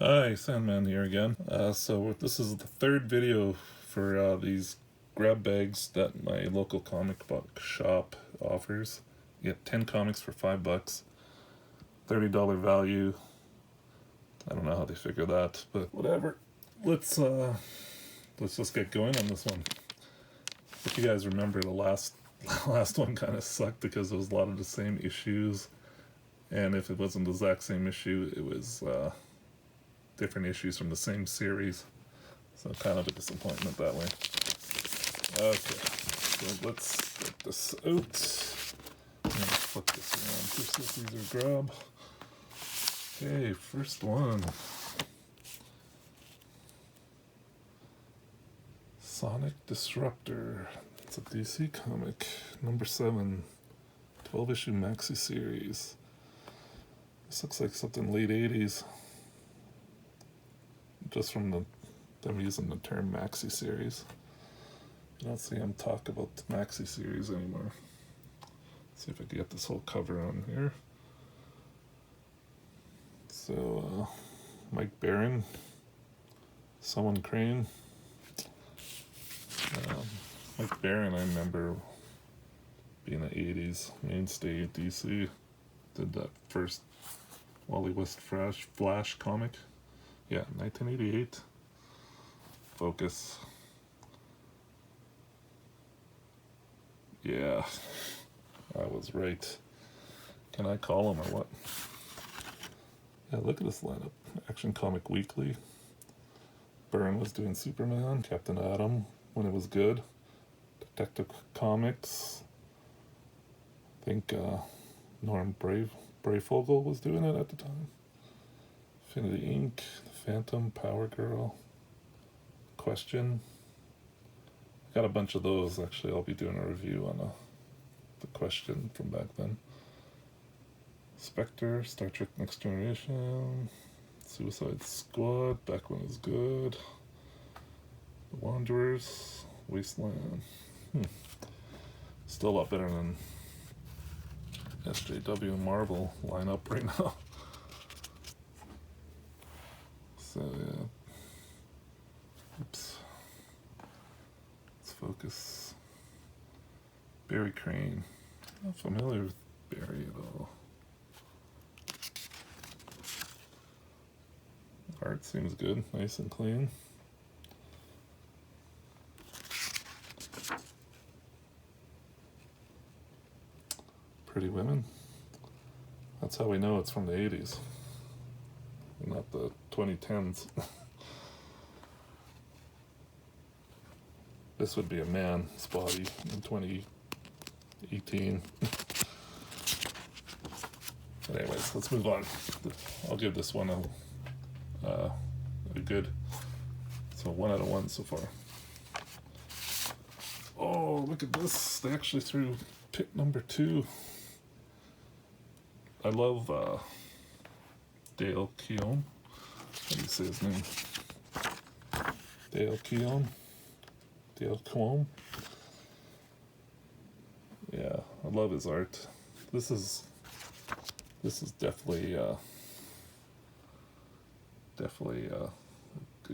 Hi, Sandman here again. So this is the third video for these grab bags that my local comic book shop offers. You get 10 comics for $5, $30 value. I don't know how they figure that, but whatever. Let's just get going on this one. If you guys remember, the last last one kind of sucked because it was a lot of the same issues, and if it wasn't the exact same issue, it was different issues from the same series. So kind of a disappointment that way. Okay, so let's get this out. I'm gonna flip this around just so it's easier to grab. Okay, first one. Sonic Disruptor. It's a DC comic. Number 7. 12-issue maxi series. This looks like something late 80s. Just from them using the term maxi series. You don't see them talk about the maxi series anymore. Let's see if I can get this whole cover on here. So, Mike Barron, Someone Crane. Mike Barron, I remember being an 80s mainstay at DC. Did that first Wally West Flash comic. Yeah, 1988. Focus. Yeah, I was right. Can I call him or what? Yeah, look at this lineup. Action Comic Weekly. Byrne was doing Superman. Captain Atom when it was good. Detective Comics. I think Norm Brayfogle was doing it at the time. Infinity Inc., Phantom, Power Girl, Question. I got a bunch of those. Actually, I'll be doing a review on the Question from back then. Spectre, Star Trek Next Generation, Suicide Squad, back when it was good. The Wanderers, Wasteland. Still a lot better than SJW and Marvel lineup right now. So yeah. Oops. Let's focus. Barry Crane. Not familiar with Barry at all. Art seems good, nice and clean. Pretty Women. That's how we know it's from the 80s, not the 2010s. This would be a man's body in 2018. But anyways, let's move on. I'll give this one a good, so 1 out of 1 so far. Oh, look at this. They actually threw pick number 2. I love Dale Keown. How do you say his name? Dale Keown? Dale Keown? Yeah, I love his art. This is definitely a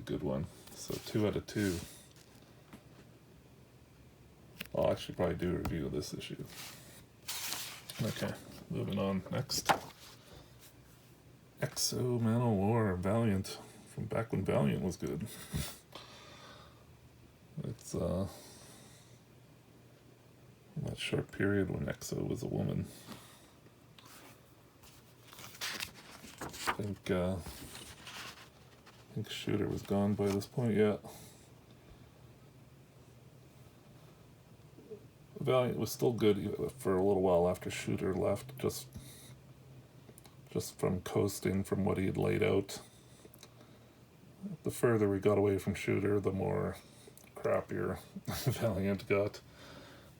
good one. So 2 out of 2. I'll actually probably do a review of this issue. Okay, moving on. Next, Exo Man of War Valiant, from back when Valiant was good. It's that short period when Exo was a woman. I think Shooter was gone by this point. Yeah. Valiant was still good for a little while after Shooter left, just from coasting from what he had laid out. The further we got away from Shooter, the more crappier Valiant got.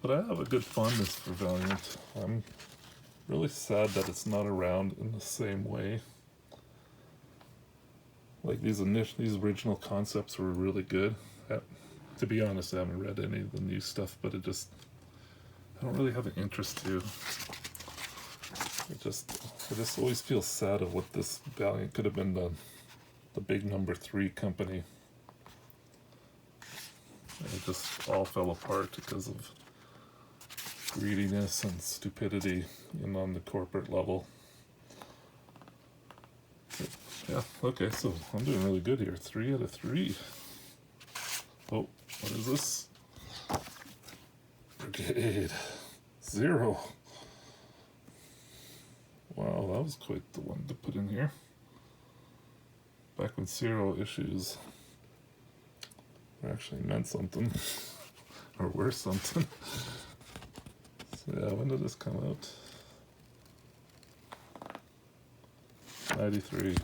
But I have a good fondness for Valiant. I'm really sad that it's not around in the same way. Like these original concepts were really good. To be honest, I haven't read any of the new stuff, but I don't really have an interest to. I just always feel sad of what this Valiant could have been done. the big number 3 company. And it just all fell apart because of greediness and stupidity on the corporate level. But yeah, okay, so I'm doing really good here. 3 out of 3. Oh, what is this? Brigade. 0. Wow, that was quite the one to put in here. Back when 0 issues actually meant something. Or were something. So yeah, when did this come out? 93.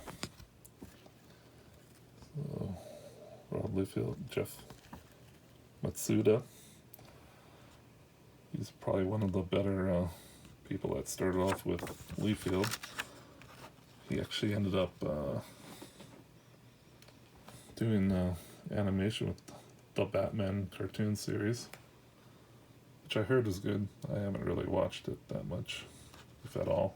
So, Rob Liefeld, Jeff Matsuda. He's probably one of the better people that started off with Liefeld. He actually ended up doing animation with the Batman cartoon series, which I heard is good. I haven't really watched it that much, if at all.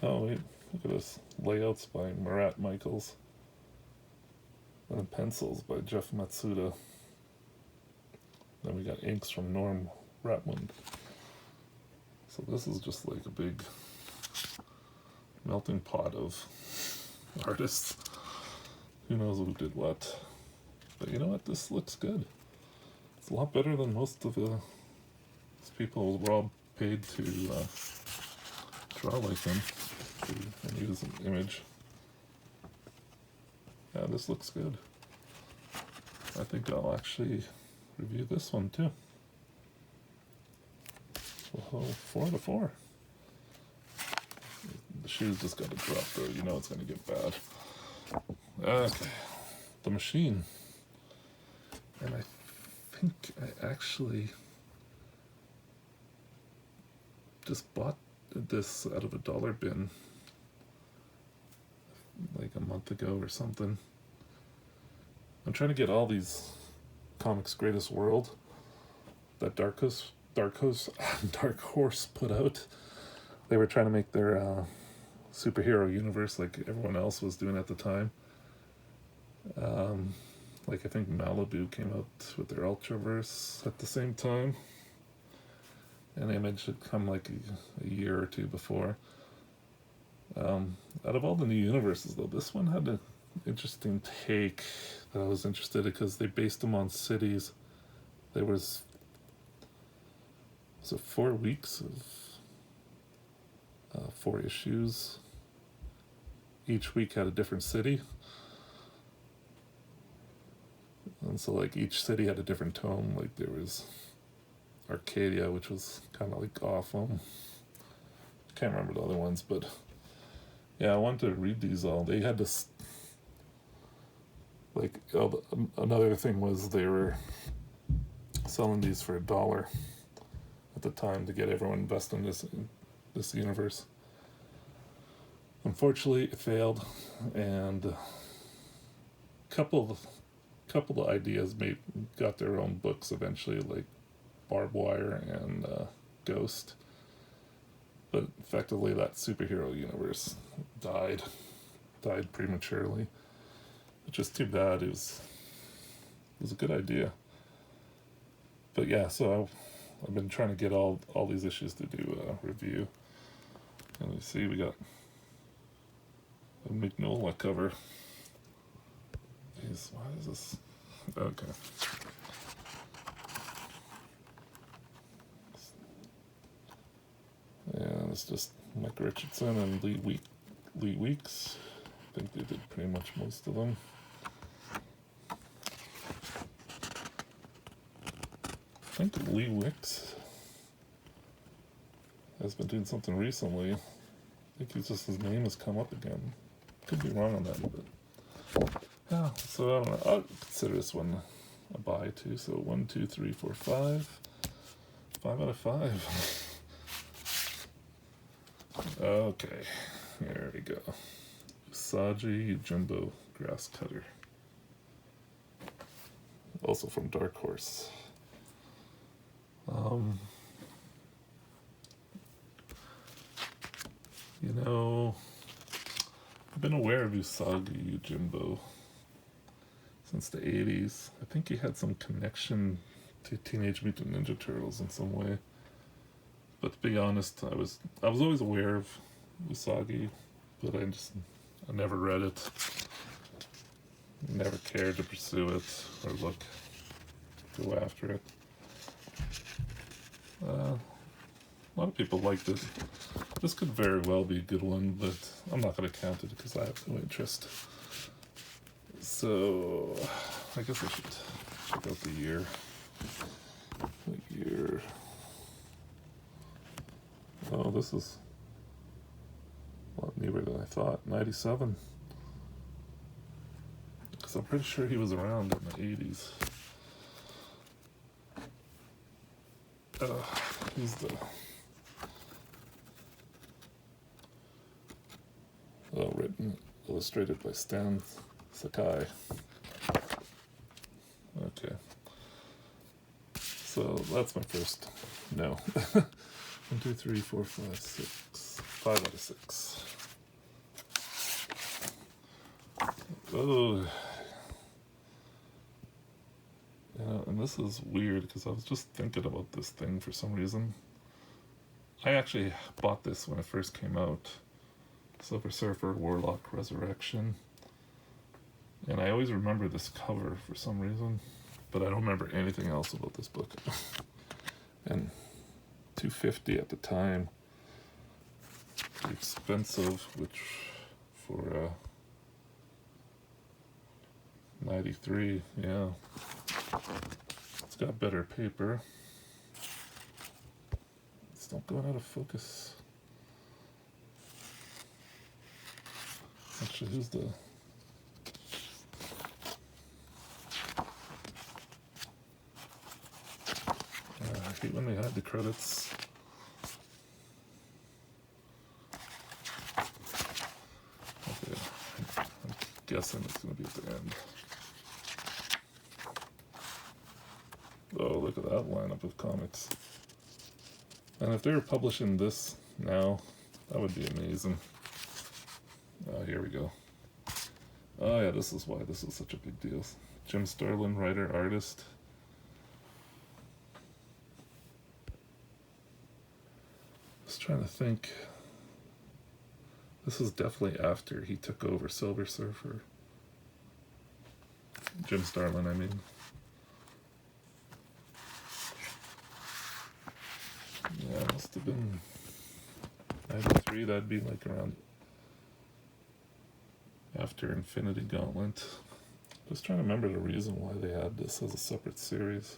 Oh wait, look at this. Layouts by Murat Michaels. And pencils by Jeff Matsuda. Then we got inks from Norm Ratmund. So this is just like a big melting pot of artists. Who knows who did what. But you know what? This looks good. It's a lot better than most of the people Rob paid to draw like him and use an image. Yeah, this looks good. I think I'll actually review this one too. Whoa, 4 out of 4. The shoes just got to drop though, you know it's going to get bad. Okay, The Machine. And I think I actually just bought this out of a dollar bin like a month ago or something. I'm trying to get all these comics Greatest World that Dark Horse put out. They were trying to make their superhero universe like everyone else was doing at the time. Like I think Malibu came out with their Ultraverse at the same time. And Image had come like a year or two before. Out of all the new universes though, this one had an interesting take that I was interested in because they based them on cities. There was it 4 weeks of 4 issues. Each week had a different city. And so like each city had a different tone. Like there was Arcadia, which was kind of like Gotham. Can't remember the other ones, but yeah, I wanted to read these all. They had this, like, another thing was they were selling these for $1 at the time to get everyone invested in this universe. Unfortunately, it failed, and a couple of ideas got their own books eventually, like Barbed Wire and Ghost. But effectively, that superhero universe died prematurely, which is too bad. It was a good idea. But yeah, so I've been trying to get all these issues to do a review. And you see, we got a Mignola cover. Jeez, why is this? Okay. And it's just Mike Richardson and Lee Weeks. I think they did pretty much most of them. I think Lee Wicks has been doing something recently. I think his name has come up again. Could be wrong on that, but yeah. So I don't know. I'll consider this one a buy too. So 1, 2, 3, 4, 5. 5 out of 5. Okay, here we go. Usagi Jumbo Grass Cutter. Also from Dark Horse. You know, I've been aware of Usagi Yojimbo since the 80s. I think he had some connection to Teenage Mutant Ninja Turtles in some way. But to be honest, I was always aware of Usagi, but I never read it. Never cared to pursue it or go after it. A lot of people like this. This could very well be a good one, but I'm not going to count it because I have no interest. So, I guess I should check out the year. What year? Oh, this is a lot newer than I thought. 97. Because I'm pretty sure he was around in the 80s. He's the... written, illustrated by Stan Sakai. Okay. So that's my first. No. 1, 2, 3, 4, 5, 6. 5 out of 6. Oh. Yeah, and this is weird because I was just thinking about this thing for some reason. I actually bought this when it first came out. Silver Surfer Warlock Resurrection. And I always remember this cover for some reason, but I don't remember anything else about this book. And $250 at the time. Expensive, which for 93, yeah. It's got better paper. It's not going out of focus. Actually, who's the... I hate when they hide the credits. Okay, I'm guessing it's going to be at the end. Oh, look at that lineup of comics. And if they were publishing this now, that would be amazing. Oh, here we go. Oh yeah, this is why this is such a big deal. Jim Starlin, writer, artist. Just trying to think. This is definitely after he took over Silver Surfer. Jim Starlin, I mean. Yeah, it must have been 93, that'd be like around after Infinity Gauntlet. Just trying to remember the reason why they had this as a separate series.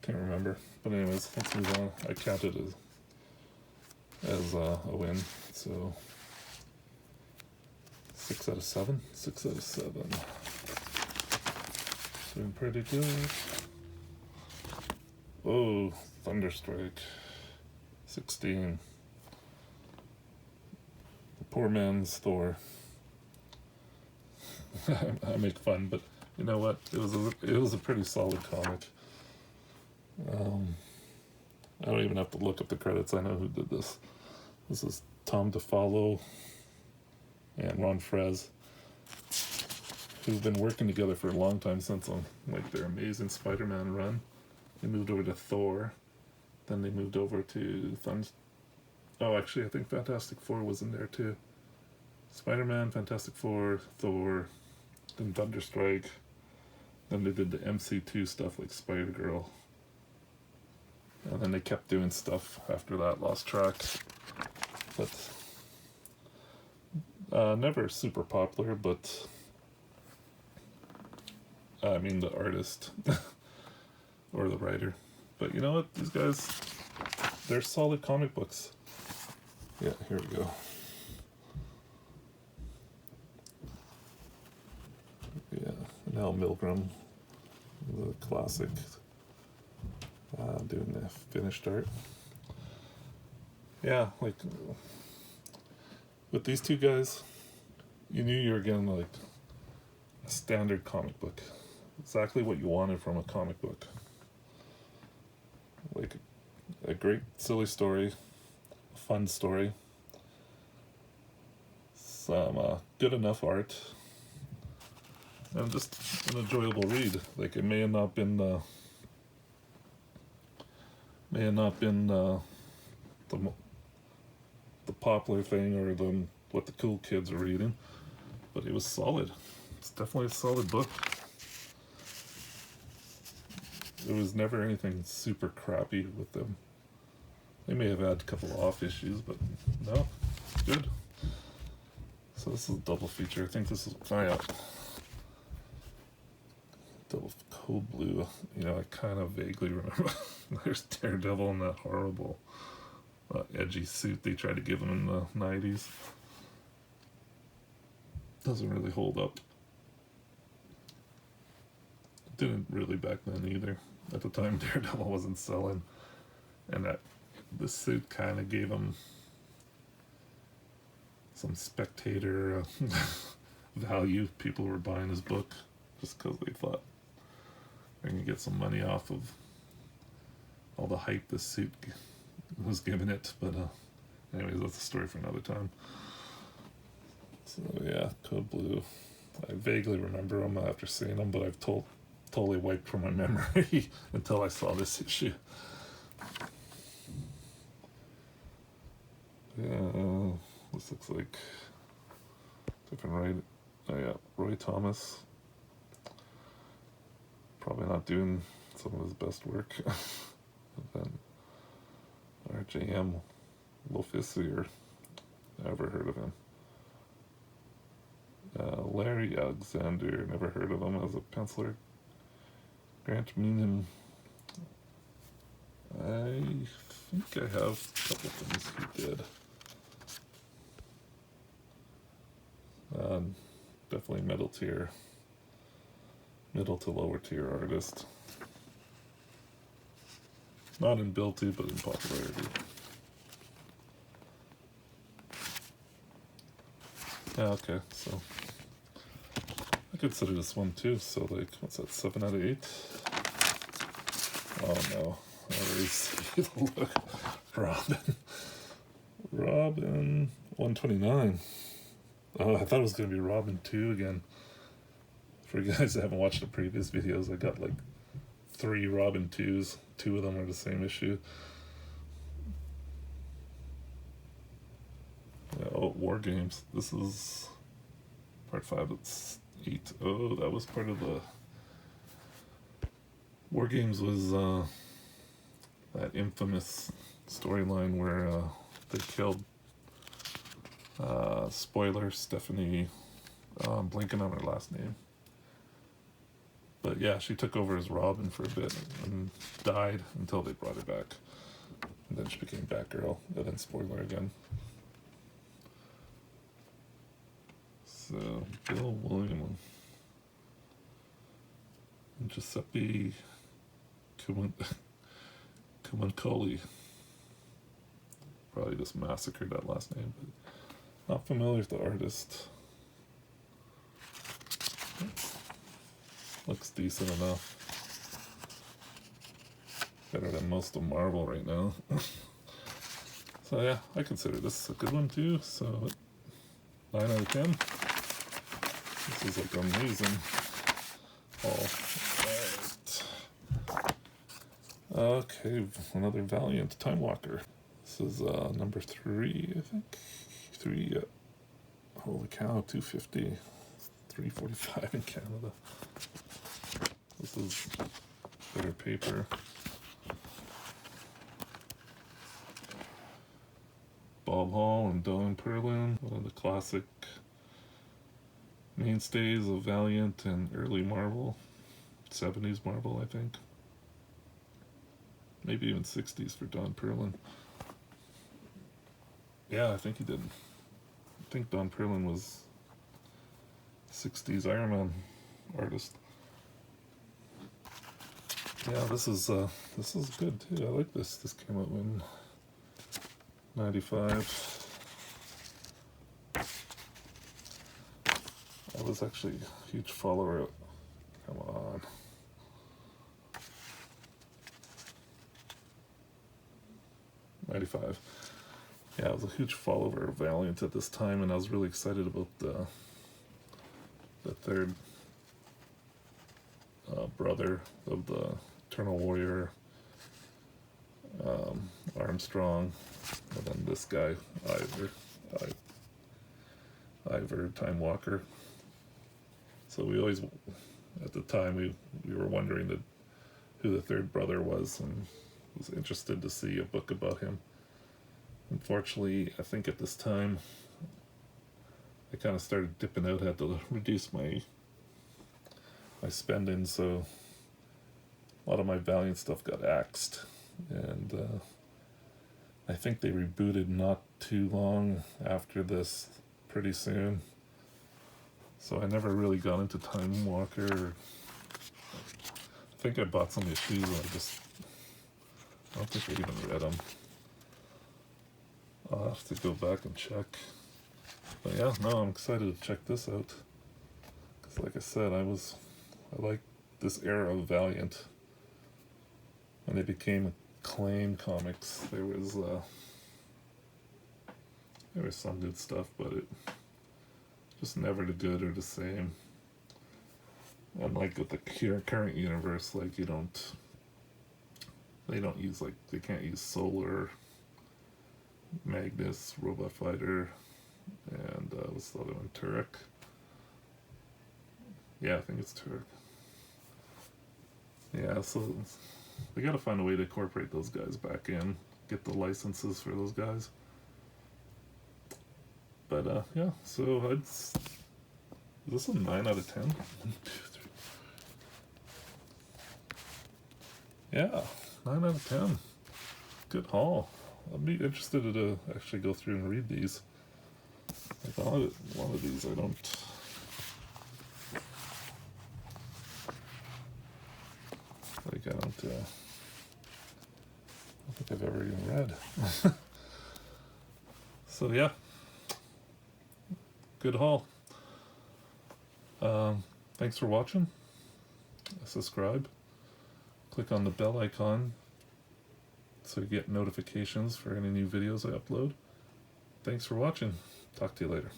Can't remember. But anyways, let's move on. I count it as a win. So 6 out of 7. 6 out of 7. Doing pretty good. Oh, Thunderstrike. 16. The poor man's Thor. I make fun, but you know what? It was a pretty solid comic. I don't even have to look up the credits. I know who did this. This is Tom DeFallo and Ron Frez, who've been working together for a long time since like their Amazing Spider-Man run. They moved over to Thor, then they moved over to Oh, actually, I think Fantastic Four was in there too. Spider-Man, Fantastic Four, Thor, then Thunderstrike. Then they did the MC2 stuff like Spider-Girl. And then they kept doing stuff after that, lost track. But never super popular, but I mean the artist or the writer. But you know what? These guys, they're solid comic books. Yeah, here we go. Yeah, and Al Milgrom, the classic, doing the finished art. Yeah, like with these two guys, you knew you were getting like a standard comic book. Exactly what you wanted from a comic book. Like a great silly story, a fun story, some good enough art, and just an enjoyable read. Like, it may have not been the popular thing or what the cool kids are reading, but it was solid. It's definitely a solid book. There was never anything super crappy with them. They may have had a couple off issues, but no, good. So this is a double feature. I think this is double Code Blue. You know, I kind of vaguely remember. There's Daredevil in that horrible edgy suit they tried to give him in the 90s. Doesn't really hold up. It didn't really back then either. At the time, Daredevil wasn't selling, and the suit kind of gave him some spectator value. People were buying his book just because they thought they're going to get some money off of all the hype this suit was giving it. But anyways, that's a story for another time. So yeah, Code Blue. I vaguely remember them after seeing them, but I've totally wiped from my memory until I saw this issue. Yeah, this looks like different right. Oh yeah, Roy Thomas. Probably not doing some of his best work. And then RJM Lofisier. Never heard of him. Larry Alexander, never heard of him as a penciler. Grant Meenan. I think I have a couple things he did. Definitely middle to lower tier artist. Not in ability, but in popularity. Yeah, okay, so I consider this one too. So, like, what's that, 7 out of 8? Oh no, I already see the look. Robin 129. Oh, I thought it was going to be Robin 2 again. For you guys that haven't watched the previous videos, I got like 3 Robin 2s. 2 of them are the same issue. Oh, War Games. This is part 5. It's 8. Oh, that was part of the... War Games was that infamous storyline where they killed, spoiler, Stephanie, I'm blanking on her last name. But yeah, she took over as Robin for a bit and died until they brought her back. And then she became Batgirl, and then spoiler again. So, Bill William and Giuseppe Camuncoli. Probably just massacred that last name, but not familiar with the artist. Looks decent enough. Better than most of Marvel right now. So yeah, I consider this a good one too. So 9 out of 10. This is like amazing. All right. Okay, another Valiant Time Walker. This is number 3, I think. 3. Holy cow, 250. 345 in Canada. This is better paper. Bob Hall and Don Perlin, one of the classic mainstays of Valiant and early Marvel. 70s Marvel, I think. Maybe even 60s for Don Perlin. Yeah, I think he did. I think Don Perlin was 60s Iron Man artist. Yeah, this is good too. I like this. This came out in 95. I was actually a huge follower. Come on. '95. Yeah, I was a huge follower of Valiant at this time, and I was really excited about the third brother of the Eternal Warrior, Armstrong, and then this guy, Ivor Time Walker. So we always, at the time, we were wondering who the third brother was, and was interested to see a book about him. Unfortunately, I think at this time, I kind of started dipping out, had to reduce my spending, so a lot of my Valiant stuff got axed, and I think they rebooted not too long after this, pretty soon. So I never really got into Time Walker. I think I bought some issues and I don't think I even read them. I'll have to go back and check. But yeah, no, I'm excited to check this out. Because like I said, I like this era of Valiant. When they became Acclaim Comics, there was some good stuff, but it just never the good or the same. And like with the current universe, like they don't use, like, they can't use Solar, Magnus, Robot Fighter, and what's the other one, Turek? Yeah, I think it's Turek. Yeah, so they gotta find a way to incorporate those guys back in, get the licenses for those guys. But yeah, so is this a 9 out of 10? 1, 2, 3. Yeah, 9 out of 10. Good haul. I'd be interested to actually go through and read these. Like a lot of these I don't think I've ever even read. So yeah, good haul. Thanks for watching. Subscribe. Click on the bell icon so you get notifications for any new videos I upload. Thanks for watching. Talk to you later.